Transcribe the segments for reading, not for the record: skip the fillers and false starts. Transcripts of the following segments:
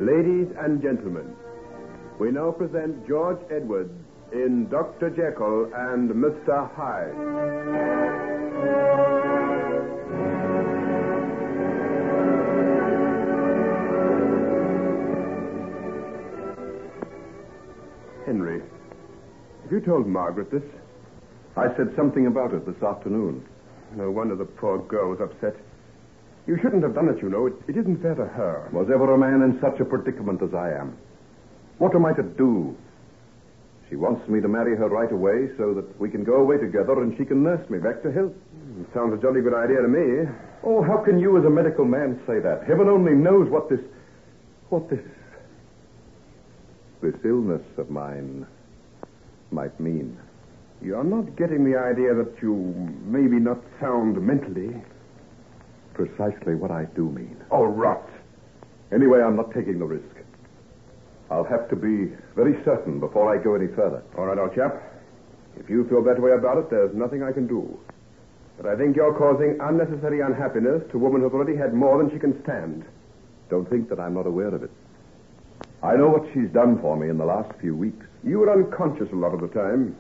Ladies and gentlemen, we now present George Edwards in Dr. Jekyll and Mr. Hyde. Henry, have you told Margaret this? I said something about it this afternoon. No wonder the poor girl was upset. You shouldn't have done it, you know. It isn't fair to her. Was ever a man in such a predicament as I am? What am I to do? She wants me to marry her right away so that we can go away together and she can nurse me back to health. Sounds a jolly good idea to me. Oh, how can you as a medical man say that? Heaven only knows what this illness of mine might mean. You're not getting the idea that you may be not sound mentally. Precisely what I do mean. Oh, rot. Anyway, I'm not taking the risk. I'll have to be very certain before I go any further. All right, old chap. If you feel that way about it, there's nothing I can do. But I think you're causing unnecessary unhappiness to a woman who's already had more than she can stand. Don't think that I'm not aware of it. I know what she's done for me in the last few weeks. You were unconscious a lot of the time.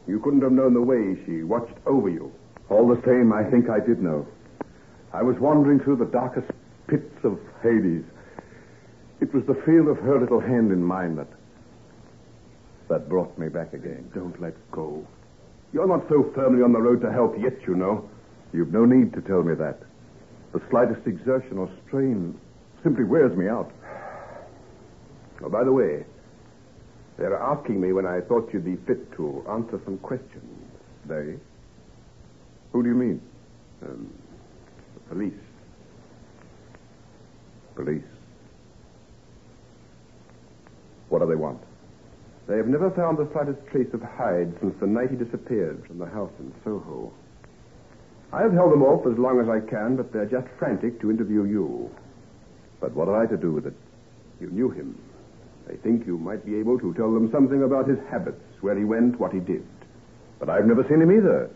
You couldn't have known the way she watched over you. All the same, I think I did know. I was wandering through the darkest pits of Hades. It was the feel of her little hand in mine that brought me back again. Don't let go. You're not so firmly on the road to health yet, you know. You've no need to tell me that. The slightest exertion or strain simply wears me out. Oh, by the way, they're asking me when I thought you'd be fit to answer some questions. They? Who do you mean? The police. Police? What do they want? They have never found the slightest trace of Hyde since the night he disappeared from the house in Soho. I've held them off as long as I can, but they're just frantic to interview you. But what have I to do with it? You knew him. They think you might be able to tell them something about his habits, where he went, what he did. But I've never seen him either.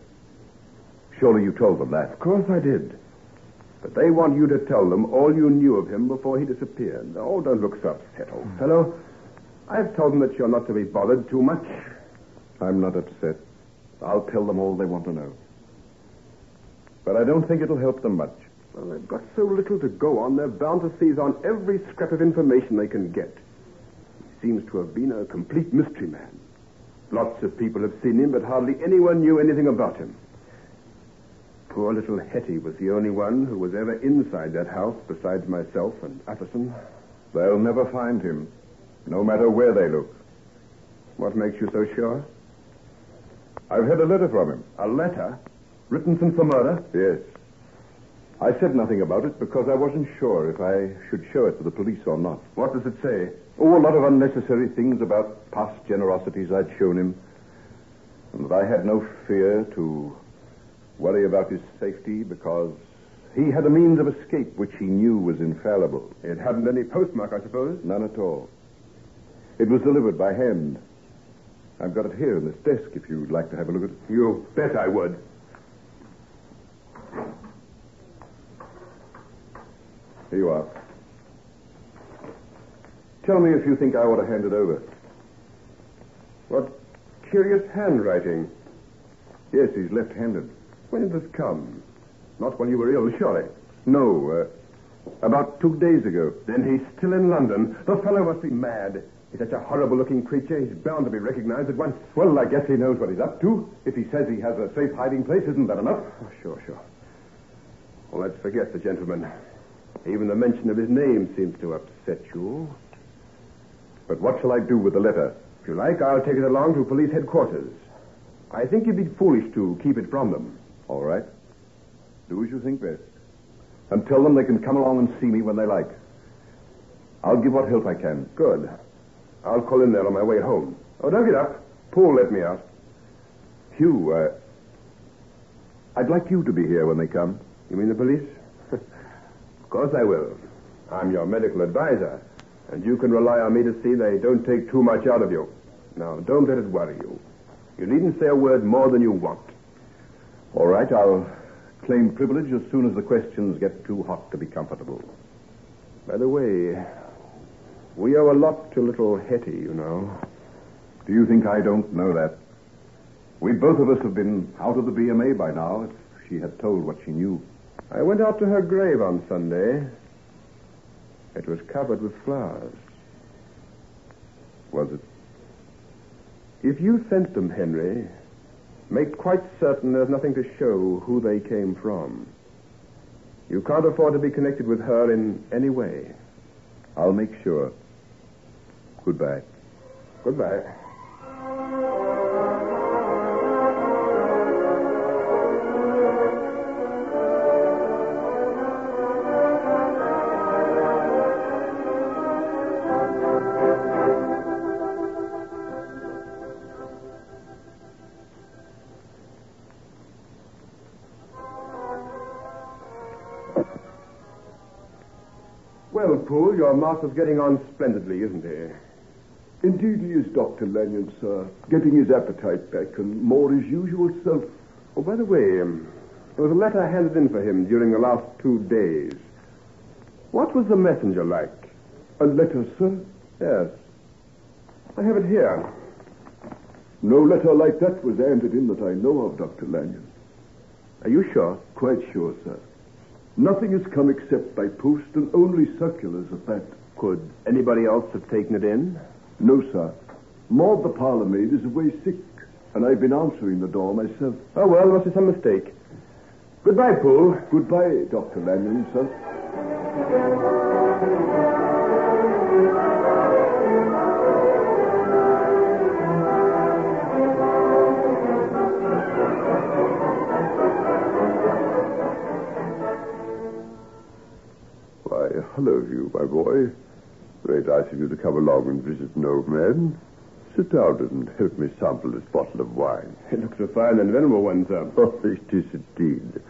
Surely you told them that. Of course I did. But they want you to tell them all you knew of him before he disappeared. Oh, don't look so upset, old fellow. I've told them that you're not to be bothered too much. I'm not upset. I'll tell them all they want to know. But I don't think it'll help them much. Well, they've got so little to go on, they're bound to seize on every scrap of information they can get. He seems to have been a complete mystery man. Lots of people have seen him, but hardly anyone knew anything about him. Poor little Hetty was the only one who was ever inside that house besides myself and Utterson. They'll never find him, no matter where they look. What makes you so sure? I've had a letter from him. A letter? Written since the murder? Yes. I said nothing about it because I wasn't sure if I should show it to the police or not. What does it say? Oh, a lot of unnecessary things about past generosities I'd shown him. And that I had no fear to worry about his safety because he had a means of escape which he knew was infallible. It hadn't any postmark, I suppose? None at all. It was delivered by hand. I've got it here in this desk if you'd like to have a look at it. You bet I would. Here you are. Tell me if you think I ought to hand it over. What curious handwriting. Yes, he's left-handed. When did this come? Not when you were ill, surely. No, about 2 days ago. Then he's still in London. The fellow must be mad. He's such a horrible-looking creature. He's bound to be recognized at once. Well, I guess he knows what he's up to. If he says he has a safe hiding place, isn't that enough? Oh, sure. Well, let's forget the gentleman. Even the mention of his name seems to upset you. But what shall I do with the letter? If you like, I'll take it along to police headquarters. I think you'd be foolish to keep it from them. All right. Do as you think best. And tell them they can come along and see me when they like. I'll give what help I can. Good. I'll call in there on my way home. Oh, don't get up. Paul let me out. Hugh, I'd like you to be here when they come. You mean the police? Of course I will. I'm your medical advisor, and you can rely on me to see they don't take too much out of you. Now, don't let it worry you. You needn't say a word more than you want. All right, I'll claim privilege as soon as the questions get too hot to be comfortable. By the way, We owe a lot to little Hetty, you know. Do you think I don't know that? We both of us have been out of the BMA by now, if she had told what she knew. I went out to her grave on Sunday. It was covered with flowers. Was it? If you sent them, Henry, make quite certain there's nothing to show who they came from. You can't afford to be connected with her in any way. I'll make sure. Goodbye. Goodbye. Well, Poole, your master's getting on splendidly, isn't he? Indeed he is, Dr. Lanyon, sir. Getting his appetite back and more his usual self. Oh, by the way, there was a letter handed in for him during the last 2 days. What was the messenger like? A letter, sir? Yes. I have it here. No letter like that was handed in that I know of, Dr. Lanyon. Are you sure? Quite sure, sir. Nothing has come except by post and only circulars at that. Could anybody else have taken it in? No, sir. Maud, the parlor maid, is away sick, and I've been answering the door myself. Oh, well, there must be some mistake. Goodbye, Poole. Goodbye, Dr. Lanyon, sir. Why, hello, you, my boy. Very nice of you to come along and visit an old man. Sit down and help me sample this bottle of wine. It looks a fine and venerable one, sir. Oh, it is indeed.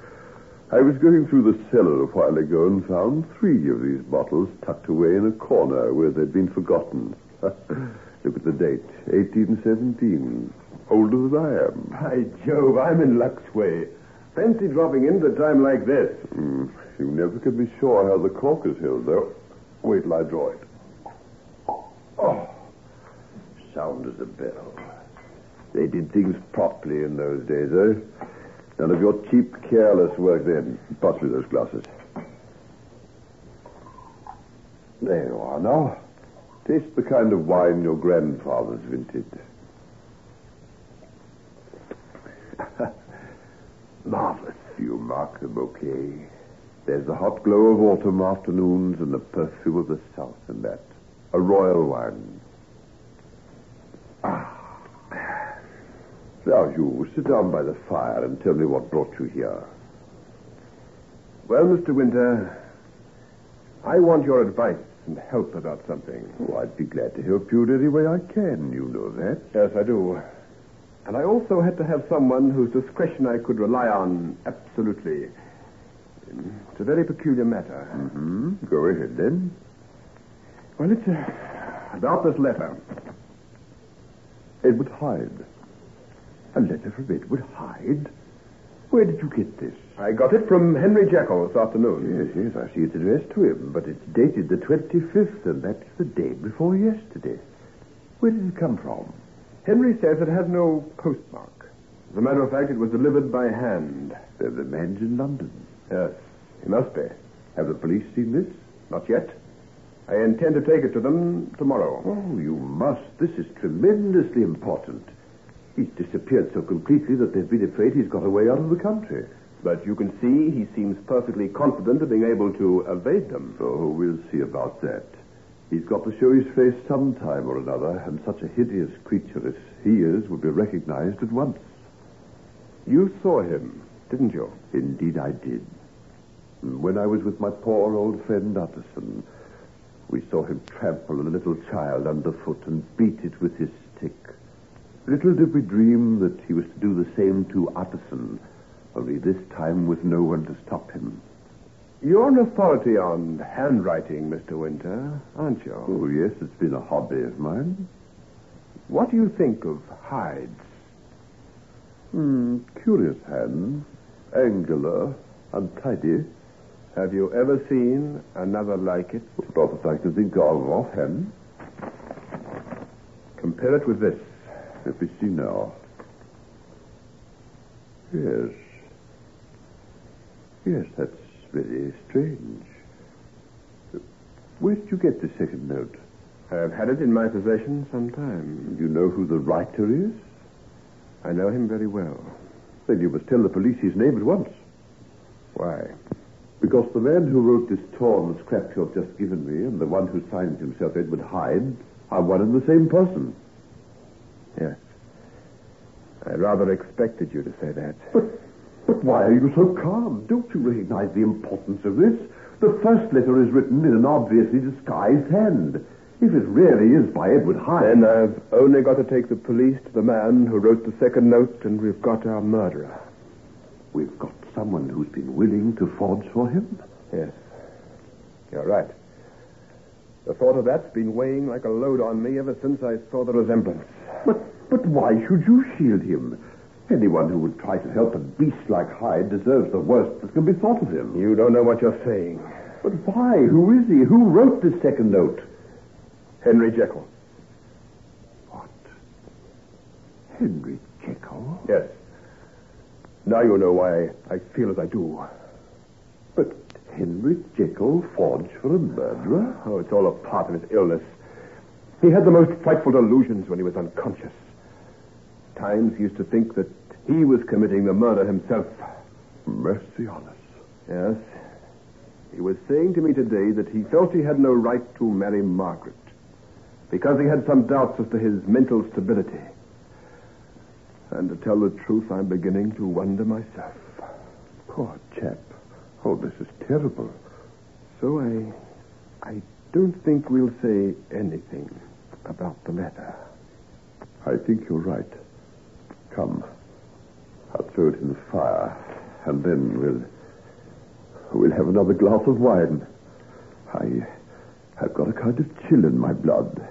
I was going through the cellar a while ago and found 3 of these bottles tucked away in a corner where they'd been forgotten. Look at the date, 1817. Older than I am. By Jove, I'm in luck's way. Fancy dropping in at a time like this. You never can be sure how the cork is held, though. Wait till I draw it. Oh, sound as a bell. They did things properly in those days, eh? None of your cheap, careless work then. Pass me those glasses. There you are now. Taste the kind of wine your grandfather's vintage. Marvelous view, Mark, the bouquet. There's the hot glow of autumn afternoons and the perfume of the south in that. A royal wine. Now, you sit down by the fire and tell me what brought you here. Well, Mr. Winter, I want your advice and help about something. Oh, I'd be glad to help you in any way I can. You know that. Yes, I do. And I also had to have someone whose discretion I could rely on absolutely. It's a very peculiar matter. Mm-hmm. Go ahead, then. Well, it's about this letter. Edward Hyde. A letter from Edward Hyde? Where did you get this? I got it from Henry Jekyll this afternoon. Yes, I see it's addressed to him, but it's dated the 25th, and that's the day before yesterday. Where did it come from? Henry says it has no postmark. As a matter of fact, it was delivered by hand. Then the man's in London. Yes, he must be. Have the police seen this? Not yet. I intend to take it to them tomorrow. Oh, you must. This is tremendously important. He's disappeared so completely that they've been afraid he's got away out of the country. But you can see he seems perfectly confident of being able to evade them. Oh, we'll see about that. He's got to show his face sometime or another, and such a hideous creature as he is will be recognized at once. You saw him, didn't you? Indeed I did. When I was with my poor old friend Utterson, we saw him trample a little child underfoot and beat it with his stick. Little did we dream that he was to do the same to Utterson, only this time with no one to stop him. You're an authority on handwriting, Mr. Winter, aren't you? Oh, yes, it's been a hobby of mine. What do you think of Hyde's? Curious hand. Angular, untidy. Have you ever seen another like it? Not that I can think of offhand. Compare it with this. Let me see now. Yes. Yes, that's very strange. Where did you get the second note? I've had it in my possession some time. Do you know who the writer is? I know him very well. Then you must tell the police his name at once. Why? Because the man who wrote this torn scrap you've just given me and the one who signed himself Edward Hyde are one and the same person. Yes. I rather expected you to say that. But why are you so calm? Don't you recognize the importance of this? The first letter is written in an obviously disguised hand. If it really is by Edward Hyde... Then I've only got to take the police to the man who wrote the second note, and we've got our murderer. We've got someone who's been willing to forge for him? Yes. You're right. The thought of that's been weighing like a load on me ever since I saw the resemblance. But why should you shield him? Anyone who would try to help a beast like Hyde deserves the worst that can be thought of him. You don't know what you're saying. But why? Who is he? Who wrote this second note? Henry Jekyll. What? Henry Jekyll? Yes. Now you know why I feel as I do. But Henry Jekyll forged for a murderer? Oh, it's all a part of his illness. He had the most frightful delusions when he was unconscious. Times he used to think that he was committing the murder himself. Mercy on us. Yes. He was saying to me today that he felt he had no right to marry Margaret because he had some doubts as to his mental stability. And to tell the truth, I'm beginning to wonder myself. Poor chap. Oh, this is terrible. So I don't think we'll say anything about the letter. I think you're right. Come. I'll throw it in the fire, and then we'll have another glass of wine. I've got a kind of chill in my blood.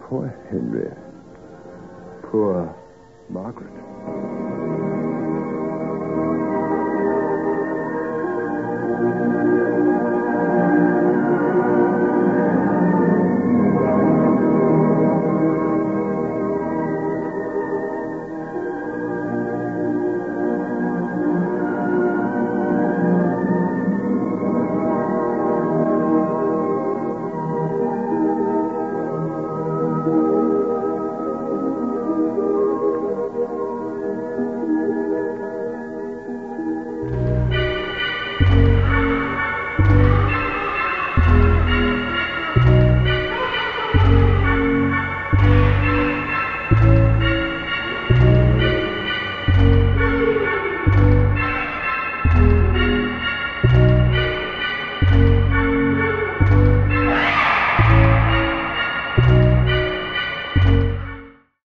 Poor Henry. Poor Margaret.